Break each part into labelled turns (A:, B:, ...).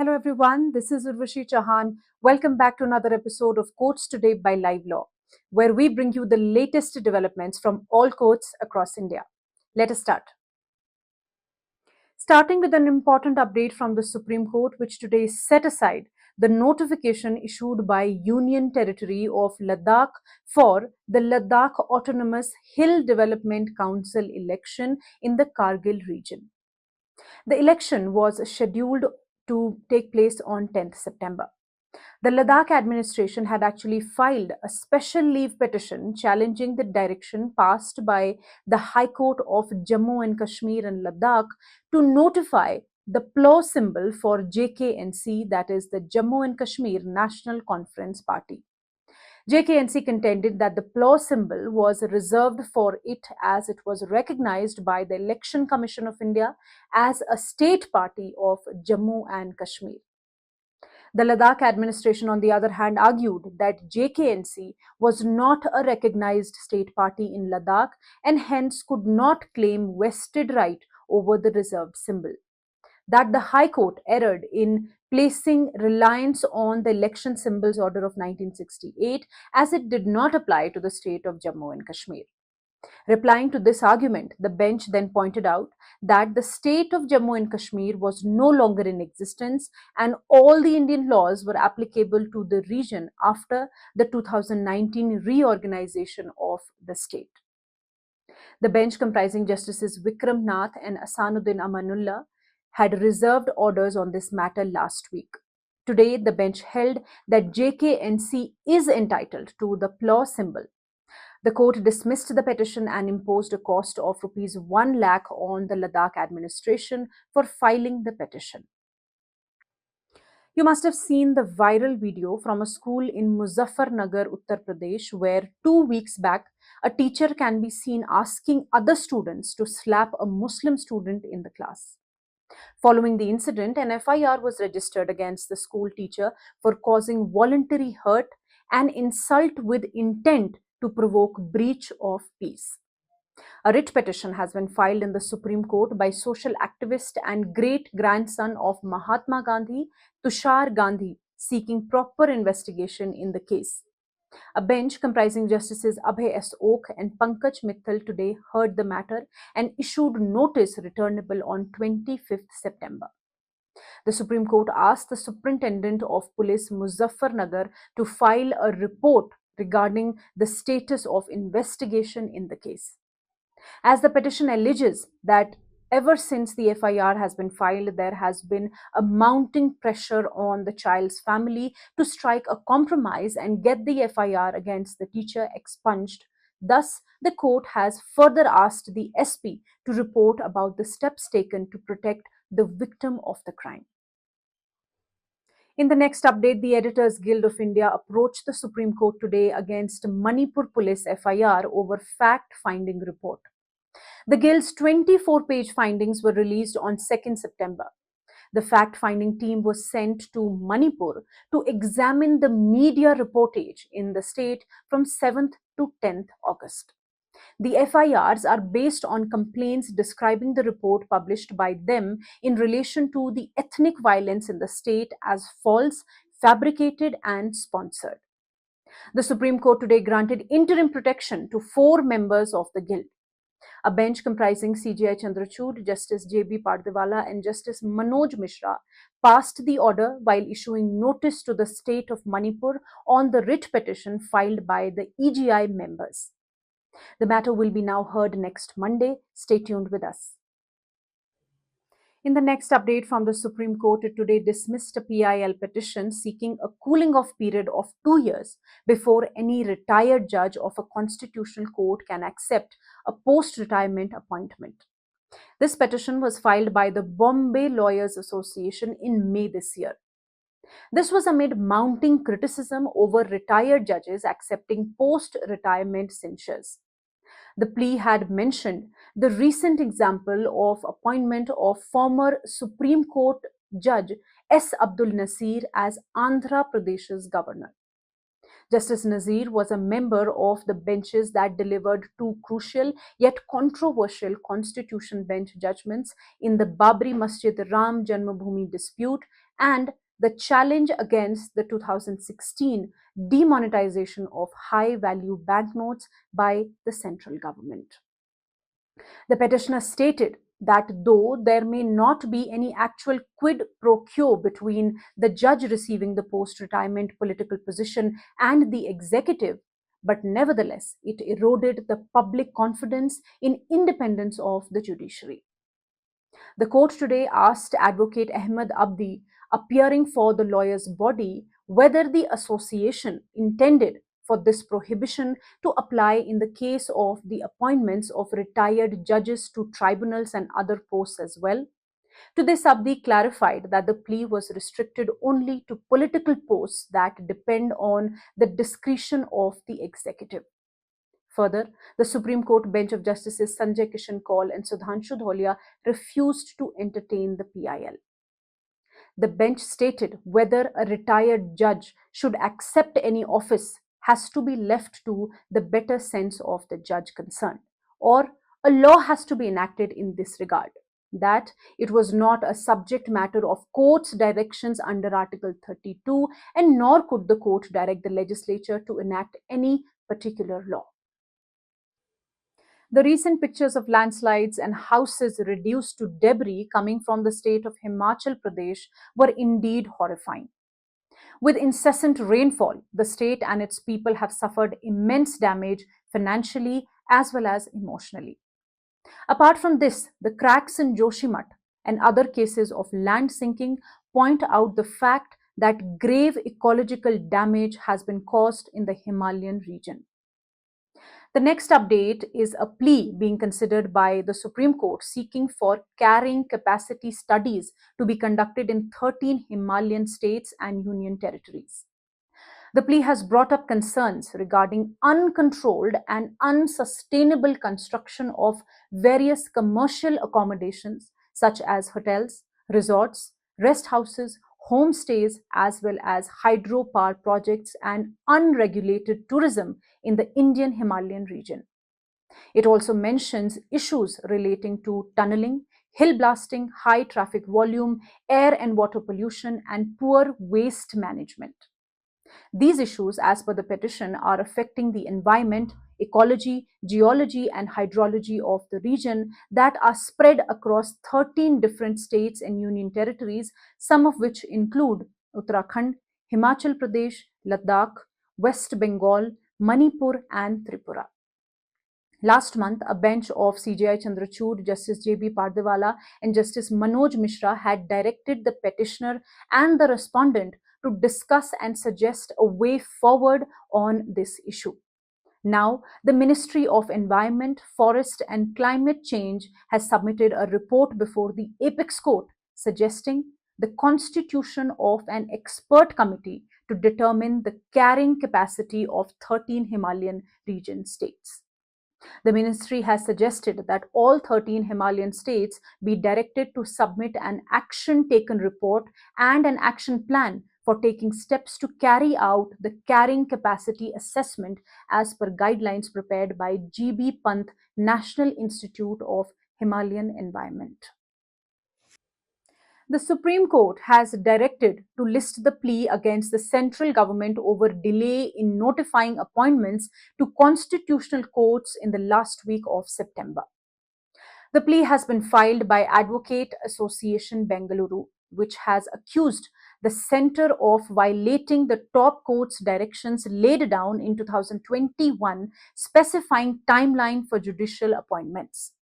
A: Hello everyone, this is Urvashi Chauhan. Welcome back to another episode of Courts Today by Livelaw, where we bring you the latest developments from all courts across India. Let us start. Starting with an important update from the Supreme Court, which today set aside the notification issued by Union Territory of Ladakh for the Ladakh Autonomous Hill Development Council election in the Kargil region. The election was scheduled to take place on 10th September. The Ladakh administration had actually filed a special leave petition challenging the direction passed by the High Court of Jammu and Kashmir and Ladakh to notify the plough symbol for JKNC, that is the Jammu and Kashmir National Conference Party. JKNC contended that the plough symbol was reserved for it as it was recognized by the Election Commission of India as a state party of Jammu and Kashmir. The Ladakh administration, on the other hand, argued that JKNC was not a recognized state party in Ladakh and hence could not claim vested right over the reserved symbol. That the High Court erred in placing reliance on the Election Symbols Order of 1968 as it did not apply to the state of Jammu and Kashmir. Replying to this argument, the bench then pointed out that the state of Jammu and Kashmir was no longer in existence and all the Indian laws were applicable to the region after the 2019 reorganization of the state. The bench, comprising Justices Vikram Nath and Asanuddin Amanullah, had reserved orders on this matter last week. Today, the bench held that JKNC is entitled to the plough symbol. The court dismissed the petition and imposed a cost of Rs 1 lakh on the Ladakh administration for filing the petition. You must have seen the viral video from a school in Muzaffarnagar, Uttar Pradesh, where 2 weeks back, a teacher can be seen asking other students to slap a Muslim student in the class. Following the incident, an FIR was registered against the school teacher for causing voluntary hurt and insult with intent to provoke breach of peace. A writ petition has been filed in the Supreme Court by social activist and great-grandson of Mahatma Gandhi, Tushar Gandhi, seeking proper investigation in the case. A bench comprising Justices Abhay S. Oak and Pankaj Mittal today heard the matter and issued notice returnable on 25th September. The Supreme Court asked the Superintendent of Police Muzaffarnagar to file a report regarding the status of investigation in the case. As the petition alleges that ever since the FIR has been filed, there has been a mounting pressure on the child's family to strike a compromise and get the FIR against the teacher expunged. Thus, the court has further asked the SP to report about the steps taken to protect the victim of the crime. In the next update, the Editors Guild of India approached the Supreme Court today against Manipur Police FIR over fact-finding report. The Guild's 24-page findings were released on 2nd September. The fact-finding team was sent to Manipur to examine the media reportage in the state from 7th to 10th August. The FIRs are based on complaints describing the report published by them in relation to the ethnic violence in the state as false, fabricated, and sponsored. The Supreme Court today granted interim protection to 4 members of the Guild. A bench comprising CJI Chandrachud, Justice J.B. Pardiwala, and Justice Manoj Mishra passed the order while issuing notice to the state of Manipur on the writ petition filed by the EGI members. The matter will be now heard next Monday. Stay tuned with us. In the next update from the Supreme Court, it today dismissed a PIL petition seeking a cooling off period of 2 years before any retired judge of a constitutional court can accept a post-retirement appointment. This petition was filed by the Bombay Lawyers Association in May this year. This was amid mounting criticism over retired judges accepting post-retirement censures. The plea had mentioned the recent example of appointment of former Supreme Court Judge S. Abdul Nasir as Andhra Pradesh's governor. Justice Nazir was a member of the benches that delivered two crucial yet controversial Constitution Bench judgments in the Babri Masjid Ram Janmabhoomi dispute and the challenge against the 2016 demonetization of high value banknotes by the central government. The petitioner stated that though there may not be any actual quid pro quo between the judge receiving the post retirement political position and the executive, but nevertheless it eroded the public confidence in independence of the judiciary. The court today asked Advocate Ahmed Abdi, appearing for the lawyers' body, whether the association intended for this prohibition to apply in the case of the appointments of retired judges to tribunals and other posts as well. To this, Abdi clarified that the plea was restricted only to political posts that depend on the discretion of the executive. Further, the Supreme Court bench of Justices Sanjay Kishan Kaul and Sudhanshu Dholia refused to entertain the PIL. The bench stated whether a retired judge should accept any office has to be left to the better sense of the judge concerned, or a law has to be enacted in this regard. That it was not a subject matter of court's directions under Article 32, and nor could the court direct the legislature to enact any particular law. The recent pictures of landslides and houses reduced to debris coming from the state of Himachal Pradesh were indeed horrifying. With incessant rainfall, the state and its people have suffered immense damage financially as well as emotionally. Apart from this, the cracks in Joshimath and other cases of land sinking point out the fact that grave ecological damage has been caused in the Himalayan region. The next update is a plea being considered by the Supreme Court seeking for carrying capacity studies to be conducted in 13 Himalayan states and union territories. The plea has brought up concerns regarding uncontrolled and unsustainable construction of various commercial accommodations such as hotels, resorts, rest houses, homestays, as well as hydropower projects and unregulated tourism in the Indian Himalayan region. It also mentions issues relating to tunneling, hill blasting, high traffic volume, air and water pollution, and poor waste management. These issues, as per the petition, are affecting the environment, ecology, geology, and hydrology of the region that are spread across 13 different states and union territories, some of which include Uttarakhand, Himachal Pradesh, Ladakh, West Bengal, Manipur, and Tripura. Last month, a bench of CJI Chandrachud, Justice J.B. Pardewala, and Justice Manoj Mishra had directed the petitioner and the respondent to discuss and suggest a way forward on this issue. Now, the Ministry of Environment, Forest and Climate Change has submitted a report before the Apex Court suggesting the constitution of an expert committee to determine the carrying capacity of 13 Himalayan region states. The ministry has suggested that all 13 Himalayan states be directed to submit an action taken report and an action plan for taking steps to carry out the carrying capacity assessment as per guidelines prepared by GB Pant National Institute of Himalayan Environment. The Supreme Court has directed to list the plea against the central government over delay in notifying appointments to constitutional courts in the last week of September. The plea has been filed by Advocate Association Bengaluru, which has accused the centre of violating the top court's directions laid down in 2021 specifying timeline for judicial appointments.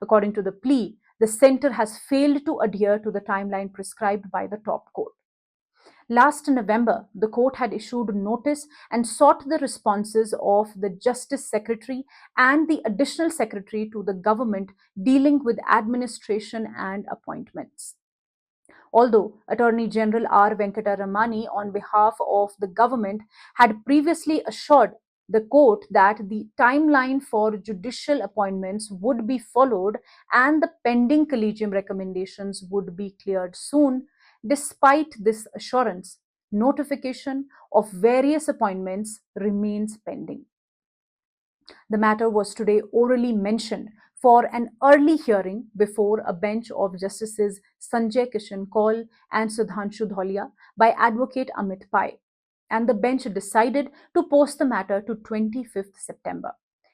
A: According to the plea, the centre has failed to adhere to the timeline prescribed by the top court. Last November, the court had issued notice and sought the responses of the Justice Secretary and the Additional Secretary to the government dealing with administration and appointments. Although Attorney General R. Venkataramani, on behalf of the government, had previously assured the court that the timeline for judicial appointments would be followed and the pending collegium recommendations would be cleared soon, despite this assurance, notification of various appointments remains pending. The matter was today orally mentioned for an early hearing before a bench of Justices Sanjay Kishan Kaul and Sudhanshu Dholia by Advocate Amit Pai, and the bench decided to post the matter to 25th September.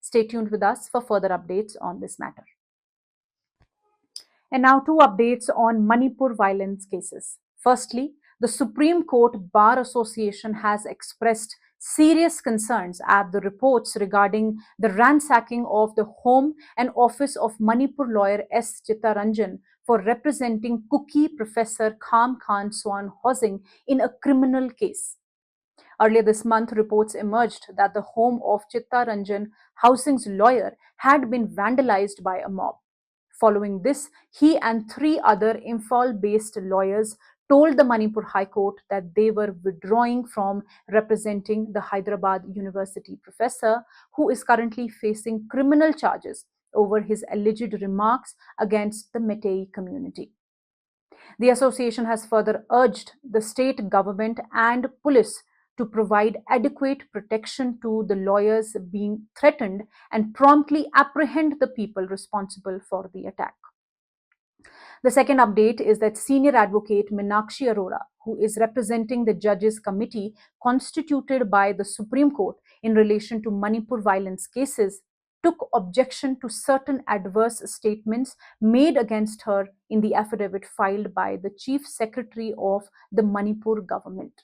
A: Stay tuned with us for further updates on this matter. And now, two updates on Manipur violence cases. Firstly, the Supreme Court Bar Association has expressed serious concerns at the reports regarding the ransacking of the home and office of Manipur lawyer S. Chittaranjan for representing Kuki Professor Kham Khan Swan Hosing in a criminal case. Earlier this month, reports emerged that the home of Chittaranjan Housing's lawyer had been vandalized by a mob. Following this, he and three other Imphal-based lawyers told the Manipur High Court that they were withdrawing from representing the Hyderabad University professor, who is currently facing criminal charges over his alleged remarks against the Meitei community. The association has further urged the state government and police to provide adequate protection to the lawyers being threatened and promptly apprehend the people responsible for the attack. The second update is that senior advocate Meenakshi Arora, who is representing the judges committee constituted by the Supreme Court in relation to Manipur violence cases, took objection to certain adverse statements made against her in the affidavit filed by the Chief Secretary of the Manipur government.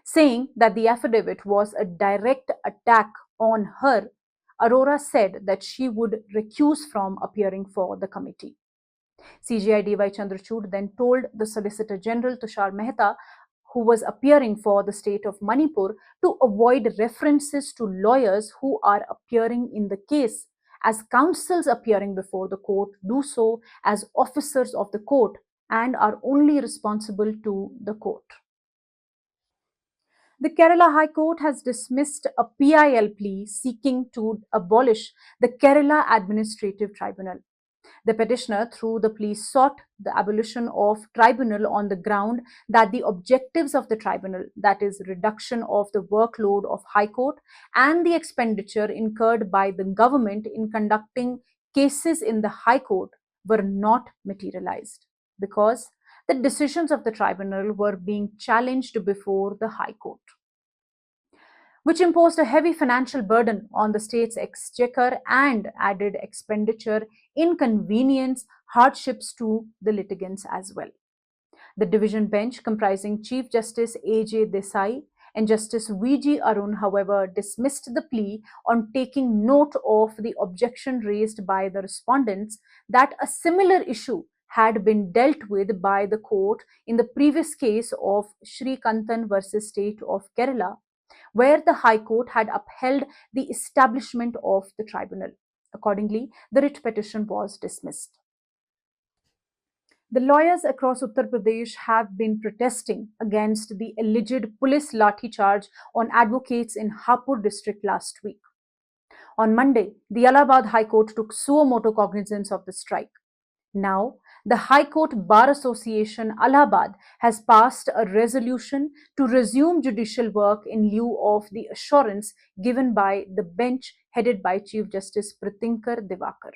A: Saying that the affidavit was a direct attack on her, Arora said that she would recuse from appearing for the committee. CJI DY Chandrachud then told the Solicitor General Tushar Mehta, who was appearing for the state of Manipur, to avoid references to lawyers who are appearing in the case, as counsels appearing before the court do so as officers of the court and are only responsible to the court. The Kerala High Court has dismissed a PIL plea seeking to abolish the Kerala Administrative Tribunal. The petitioner, through the plea, sought the abolition of tribunal on the ground that the objectives of the tribunal, that is, reduction of the workload of High Court and the expenditure incurred by the government in conducting cases in the High Court, were not materialized because the decisions of the tribunal were being challenged before the High Court, which imposed a heavy financial burden on the state's exchequer and added expenditure, inconvenience, hardships to the litigants as well. The division bench, comprising Chief Justice A.J. Desai and Justice V.G. Arun, however, dismissed the plea on taking note of the objection raised by the respondents that a similar issue had been dealt with by the court in the previous case of Shri Kantan versus State of Kerala, where the High Court had upheld the establishment of the tribunal. Accordingly, the writ petition was dismissed. The lawyers across Uttar Pradesh have been protesting against the alleged police lathi charge on advocates in Hapur district last week. On Monday, the Allahabad High Court took suo motu cognizance of the strike. Now, the High Court Bar Association Allahabad has passed a resolution to resume judicial work in lieu of the assurance given by the bench headed by Chief Justice Pritinkar Divakar.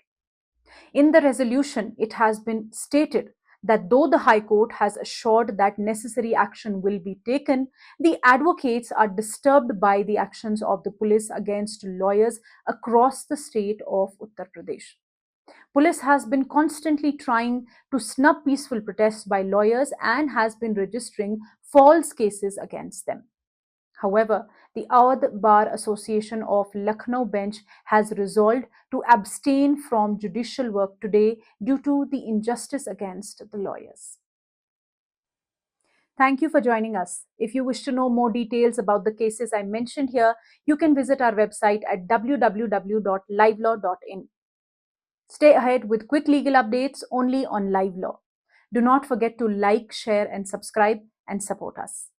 A: In the resolution, it has been stated that though the High Court has assured that necessary action will be taken, the advocates are disturbed by the actions of the police against lawyers across the state of Uttar Pradesh. Police has been constantly trying to snub peaceful protests by lawyers and has been registering false cases against them. However, the Awadh Bar Association of Lucknow bench has resolved to abstain from judicial work today due to the injustice against the lawyers. Thank you for joining us. If you wish to know more details about the cases I mentioned here, you can visit our website at www.livelaw.in. Stay ahead with quick legal updates only on Live Law. Do not forget to like, share, and subscribe and support us.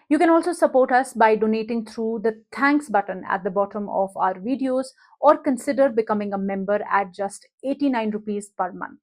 A: You can also support us by donating through the thanks button at the bottom of our videos or consider becoming a member at just 89 rupees per month.